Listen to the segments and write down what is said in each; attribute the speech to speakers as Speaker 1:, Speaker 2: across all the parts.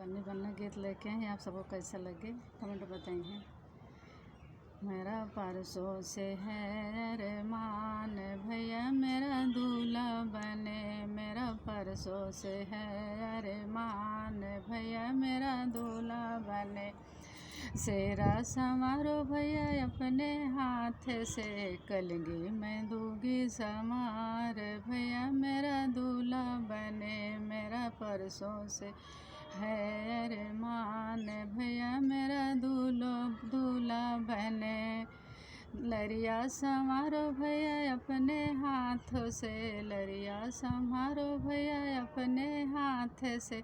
Speaker 1: बन्नी बन्ना गीत लेके हैं, आप सबको कैसा लगे कमेंट बताइए। मेरा परसों से है अरमान भैया मेरा दूल्हा बने, मेरा परसों से है अरमान भैया मेरा दूल्हा बने। सेरा संवारो भैया अपने हाथ से, कलगी मैं दूंगी समार भैया मेरा दूल्हा बने। मेरा परसों से है अरमान भैया मेरा दूल्हा बने। लरिया संवारो भैया अपने हाथों से, लरिया संवारो भैया अपने हाथ से,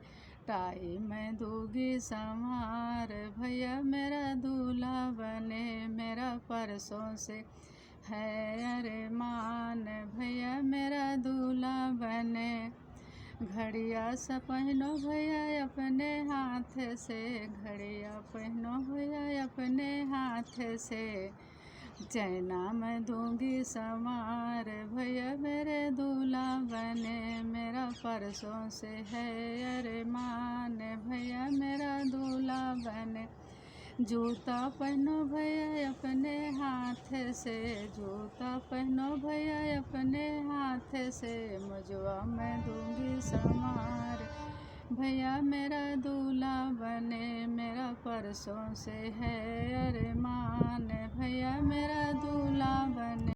Speaker 1: टाई मैं दूंगी संवार भैया मेरा दूल्हा बने। मेरा परसों से है अरमान भैया मेरा दूल्हा बने। घड़िया सा पहनो भैया अपने हाथ से, घड़िया पहनो भैया अपने हाथ से, चैना मैं दूंगी संवार भैया मेरे दूल्हा बने। मेरा परसों से है अरमान भैया मेरा दूल्हा बने। जूता पहनो भैया अपने हाथ से, जूता पहनो भैया अपने हाथ से, मुझवा मैं दूंगी संवार भैया मेरा दूल्हा बने। मेरा परसों से है अरमान भैया मेरा दूल्हा बने।